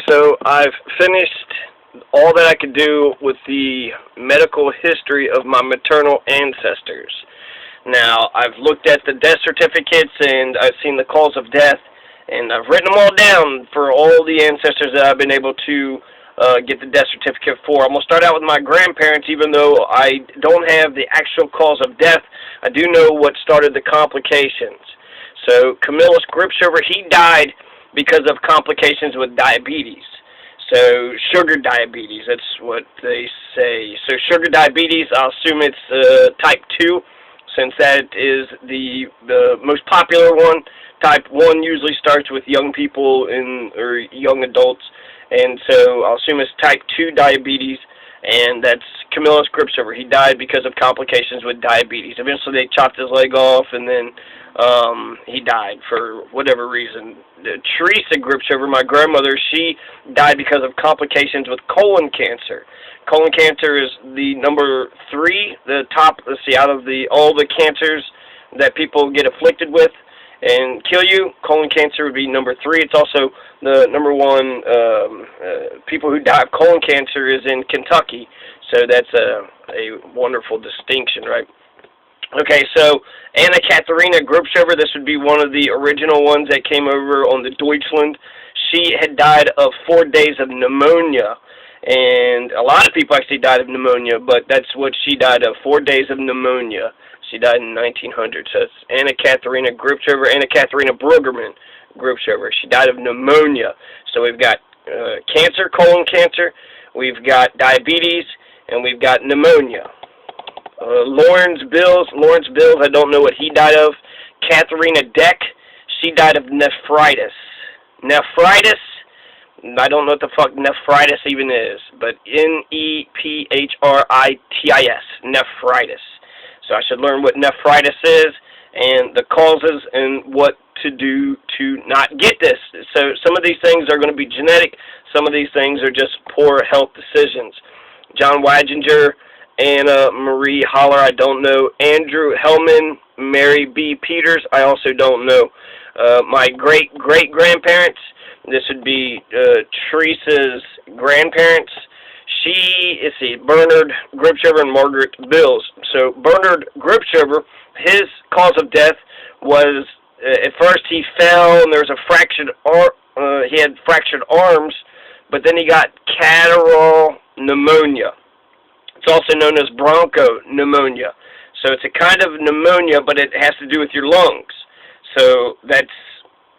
so I've finished all that I could do with the medical history of my maternal ancestors. Now, I've looked at the death certificates and I've seen the cause of death, and I've written them all down for all the ancestors that I've been able to get the death certificate for. I'm going to start out with my grandparents. Even though I don't have the actual cause of death, I do know what started the complications. So, Camillus Gripshover, he died because of complications with diabetes. So, sugar diabetes, that's what they say. So, sugar diabetes, I'll assume it's type 2, since that is the most popular one. Type 1 usually starts with young people or young adults, and so I'll assume it's type 2 diabetes, and that's Camillus Gripshover. He died because of complications with diabetes. Eventually they chopped his leg off, and then he died for whatever reason. Teresa Gripshover, my grandmother, she died because of complications with colon cancer. Colon cancer is the number 3, the top, let's see, out of all the cancers that people get afflicted with and kill you, colon cancer would be number 3. It's also the number 1 people who die of colon cancer is in Kentucky. So that's a wonderful distinction, right? Okay, so Anna Katharina Gripshover, this would be one of the original ones that came over on the Deutschland. She had died of 4 days of pneumonia. And a lot of people actually died of pneumonia, but that's what she died of, 4 days of pneumonia. She died in 1900. So it's Anna Katharina Gripshover, Anna Katharina Brueggemann Gripshover. She died of pneumonia. So we've got cancer, colon cancer, we've got diabetes, and we've got pneumonia. Lawrence Bills, I don't know what he died of. Katharina Deck, she died of nephritis. Nephritis, I don't know what the fuck nephritis even is, but Nephritis, nephritis. So I should learn what nephritis is and the causes and what to do to not get this. So some of these things are going to be genetic. Some of these things are just poor health decisions. John Waginger, Anna Marie Holler, I don't know. Andrew Hellman, Mary B. Peters, I also don't know. My great-great-grandparents, this would be Teresa's grandparents. Bernard Gripshover and Margaret Bills. So Bernard Gripshover, his cause of death was, at first he fell and there was a fractured he had fractured arms, but then he got Catarrhal pneumonia. It's also known as bronchopneumonia. So it's a kind of pneumonia, but it has to do with your lungs. So that's,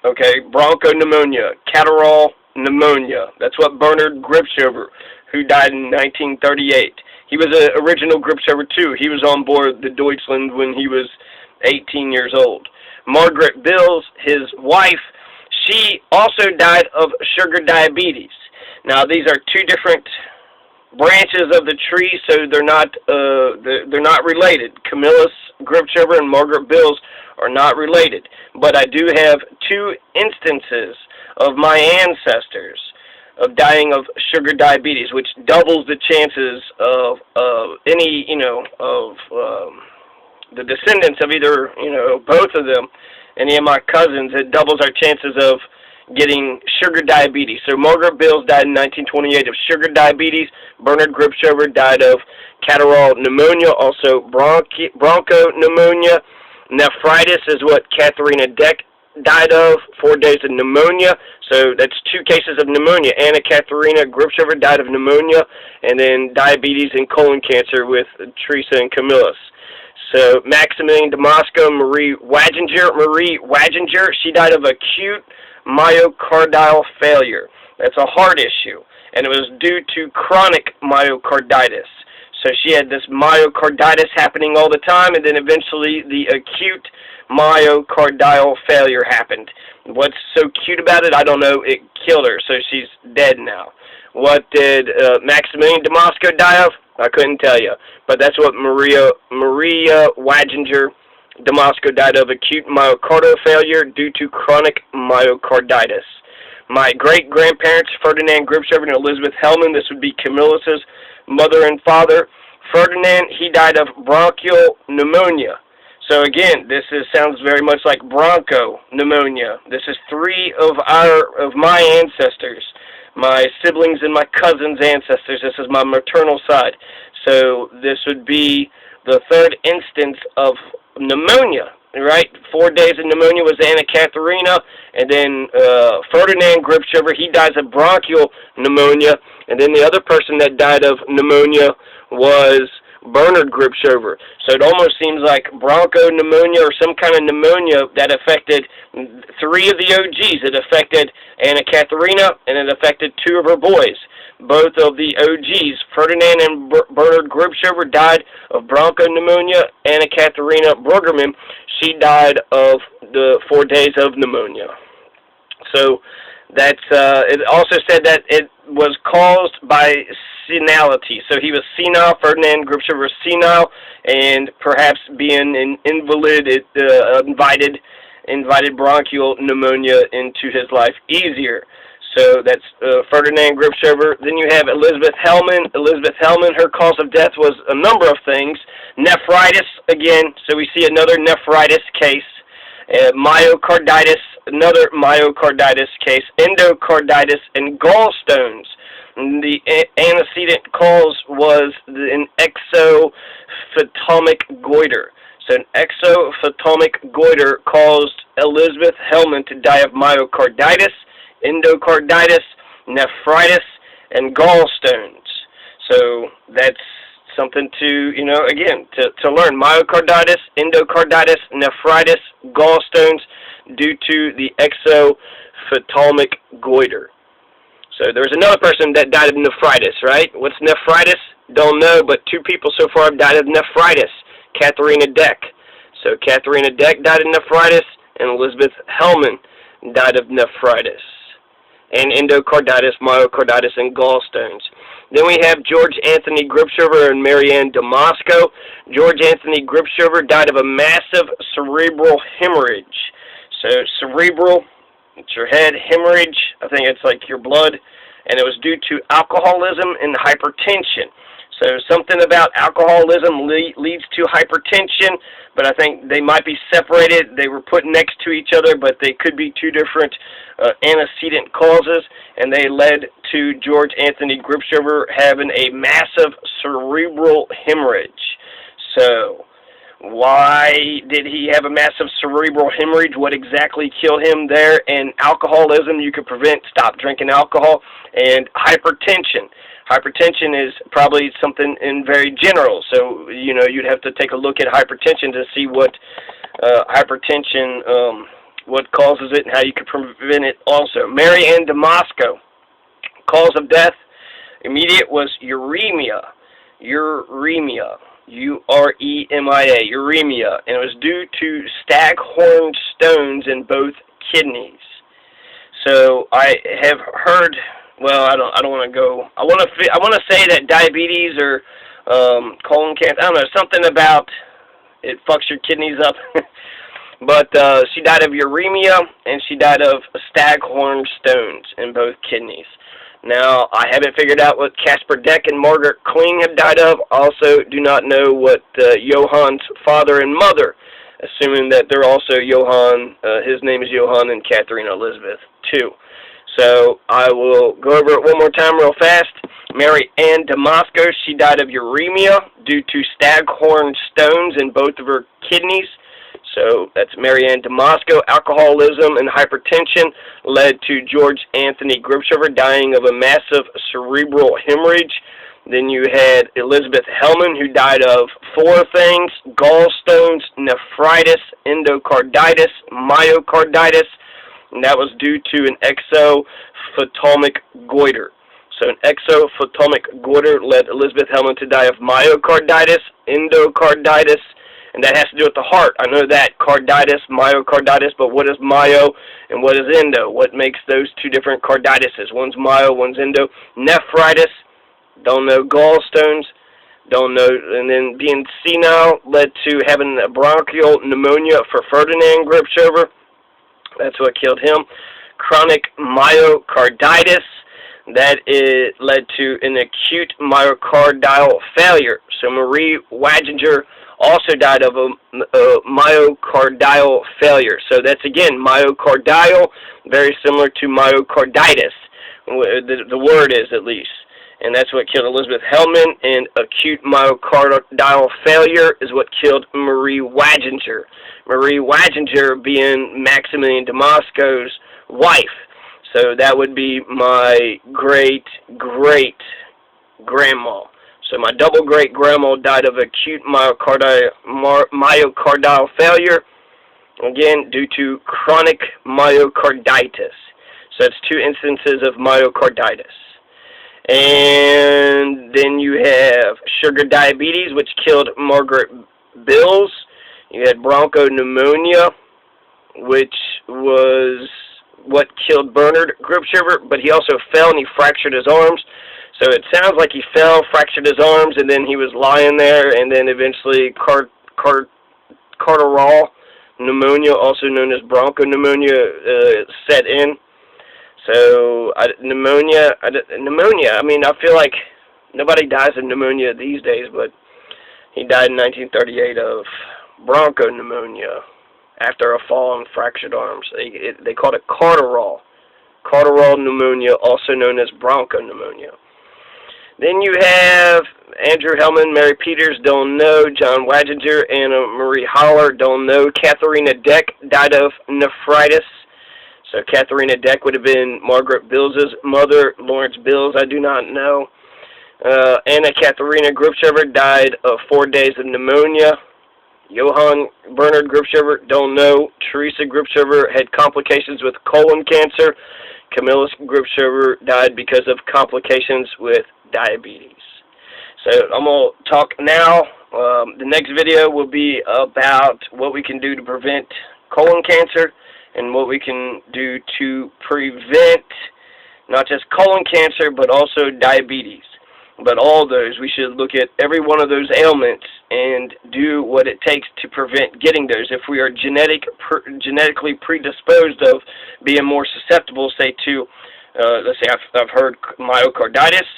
okay, bronchopneumonia, Catarrhal pneumonia. That's what Bernard Gripshover, who died in 1938. He was an original Gripshover too. He was on board the Deutschland when he was 18 years old. Margaret Bills, his wife, she also died of sugar diabetes. Now these are two different branches of the tree, so they're not related. Camillus Gripshover and Margaret Bills are not related. But I do have 2 instances of my ancestors of dying of sugar diabetes, which doubles the chances of any, the descendants of either, both of them, any of my cousins. It doubles our chances of getting sugar diabetes. So Margaret Bills died in 1928 of sugar diabetes. Bernard Gripshover died of Catarrhal pneumonia, also bronchopneumonia. Nephritis is what Katharina Deck died of, 4 days of pneumonia. So that's 2 cases of pneumonia. Anna Katharina Gripshover died of pneumonia, and then diabetes and colon cancer with Teresa and Camillus. So Maximilian Damasco, Marie Waginger, she died of acute myocardial failure. That's a heart issue, and it was due to chronic myocarditis. So she had this myocarditis happening all the time, and then eventually the acute myocardial failure happened. What's so cute about it? I don't know. It killed her, so she's dead now. What did Maximilian Damasco die of? I couldn't tell you. But that's what Maria Waginger Damasco died of, acute myocardial failure due to chronic myocarditis. My great-grandparents, Ferdinand Gripshover and Elizabeth Hellman, this would be Camillus's mother and father. Ferdinand, he died of bronchial pneumonia. So again, this sounds very much like bronchopneumonia. This is 3 of my ancestors. my siblings and my cousins' ancestors. This is my maternal side. So this would be the third instance of pneumonia, right? 4 days of pneumonia was Anna Catharina, and then Ferdinand Gripshover, he dies of bronchial pneumonia, and then the other person that died of pneumonia was Bernard Gripshover. So it almost seems like bronchopneumonia or some kind of pneumonia that affected 3 of the OGs. It affected Anna Catharina, and it affected 2 of her boys. Both of the OGs, Ferdinand and Bernard Gripshover, died of bronchopneumonia. Anna Catharina Brueggemann, she died of the 4 days of pneumonia. So that's it also said that it was caused by senility. So he was senile. Ferdinand Gripshover was senile, and perhaps being an invalid, it invited bronchial pneumonia into his life easier. So that's Ferdinand Gripshover. Then you have Elizabeth Hellman. Elizabeth Hellman, her cause of death was a number of things. Nephritis, again, so we see another nephritis case. Myocarditis, another myocarditis case. Endocarditis, and gallstones. And the antecedent cause was an exophtalmic goiter. So an exophtalmic goiter caused Elizabeth Hellman to die of myocarditis, endocarditis, nephritis, and gallstones. So that's something to, again, to learn. Myocarditis, endocarditis, nephritis, gallstones due to the exophtalmic goiter. So there's another person that died of nephritis, right? What's nephritis? Don't know, but 2 people so far have died of nephritis. Katharina Deck. So Katharina Deck died of nephritis, and Elizabeth Hellman died of nephritis, and endocarditis, myocarditis, and gallstones. Then we have George Anthony Gripshover and Marianne Damasco. George Anthony Gripshover died of a massive cerebral hemorrhage. So cerebral, it's your head, hemorrhage, I think it's like your blood, and it was due to alcoholism and hypertension. So something about alcoholism leads to hypertension, but I think they might be separated. They were put next to each other, but they could be 2 different antecedent causes, and they led to George Anthony Gripshover having a massive cerebral hemorrhage. So why did he have a massive cerebral hemorrhage? What exactly killed him there? And alcoholism, you could prevent, stop drinking alcohol, and hypertension. Hypertension is probably something in very general, so you'd have to take a look at hypertension to see what hypertension, what causes it, and how you could prevent it. Also, Marianne Damasco, cause of death, immediate, was uremia, uremia, uremia, uremia, and it was due to Staghorn stones in both kidneys. So I have heard. Well, I don't want to go. I want to say that diabetes or colon cancer. I don't know, something about it fucks your kidneys up. But she died of uremia, and she died of Staghorn stones in both kidneys. Now, I haven't figured out what Casper Deck and Margaret Kling have died of. Also, do not know what Johann's father and mother, assuming that they're also Johann. His name is Johann, and Katharina Elizabeth too. So I will go over it one more time real fast. Mary Ann Damasco, she died of uremia due to Staghorn stones in both of her kidneys. So that's Mary Ann Damasco. Alcoholism and hypertension led to George Anthony Gripshover dying of a massive cerebral hemorrhage. Then you had Elizabeth Hellman, who died of 4 things: gallstones, nephritis, endocarditis, myocarditis, and that was due to an exophtalmic goiter. So an exophtalmic goiter led Elizabeth Hellman to die of myocarditis, endocarditis, and that has to do with the heart. I know that, carditis, myocarditis, but what is myo and what is endo? What makes those 2 different carditises? One's myo, one's endo. Nephritis, don't know. Gallstones, don't know. And then being senile led to having a bronchial pneumonia for Ferdinand Gripshover. That's what killed him. Chronic myocarditis, that led to an acute myocardial failure. So Marie Waginger also died of a myocardial failure. So that's, again, myocardial, very similar to myocarditis. The word is, at least. And that's what killed Elizabeth Hellman, and acute myocardial failure is what killed Marie Waginger. Marie Waginger being Maximilian Damasco's wife. So that would be my great-great-grandma. So my double-great-grandma died of acute myocardial failure, again, due to chronic myocarditis. So it's 2 instances of myocarditis. And then you have sugar diabetes, which killed Margaret Bills. You had bronchopneumonia, which was what killed Bernard Grubschiver, but he also fell and he fractured his arms. So it sounds like he fell, fractured his arms, and then he was lying there, and then eventually Catarrhal pneumonia, also known as bronchopneumonia, set in. So, pneumonia, I mean, I feel like nobody dies of pneumonia these days, but he died in 1938 of bronchopneumonia after a fall and fractured arms. They called it Catarrhal pneumonia, also known as bronchopneumonia. Then you have Andrew Hellman, Mary Peters, don't know. John Waginger, Anna Marie Holler, don't know. Katharina Deck died of nephritis. So Katharina Deck would have been Margaret Bill's mother. Lawrence Bills, I do not know. Anna Katharina Grubschiver died of 4 days of pneumonia. Johann Bernard Grubschiver, don't know. Teresa Grubschiver had complications with colon cancer. Camillus Grubschiver died because of complications with diabetes. So I'm going to talk now. The next video will be about what we can do to prevent colon cancer, and what we can do to prevent not just colon cancer, but also diabetes. But all those, we should look at every one of those ailments and do what it takes to prevent getting those. If we are genetically predisposed of being more susceptible, say to, let's say I've heard myocarditis,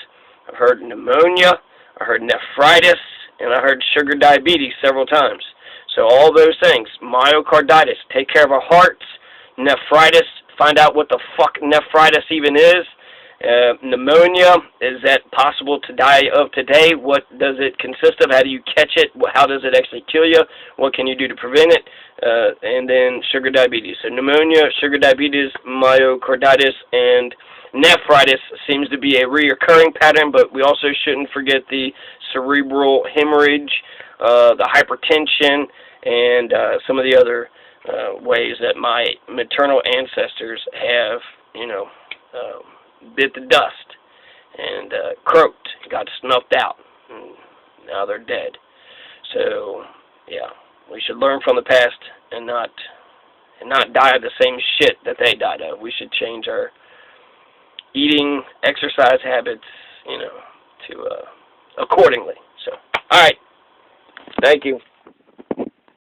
I've heard pneumonia, I heard nephritis, and I heard sugar diabetes several times. So all those things, myocarditis, take care of our hearts. Nephritis, find out what the fuck nephritis even is. Pneumonia, is that possible to die of today? What does it consist of? How do you catch it? How does it actually kill you? What can you do to prevent it? And then sugar diabetes. So pneumonia, sugar diabetes, myocarditis, and nephritis seems to be a reoccurring pattern, but we also shouldn't forget the cerebral hemorrhage, the hypertension, and some of the other ways that my maternal ancestors have, bit the dust and croaked, got snuffed out, and now they're dead. So, yeah, we should learn from the past and not die of the same shit that they died of. We should change our eating, exercise habits, to accordingly. So, all right, thank you.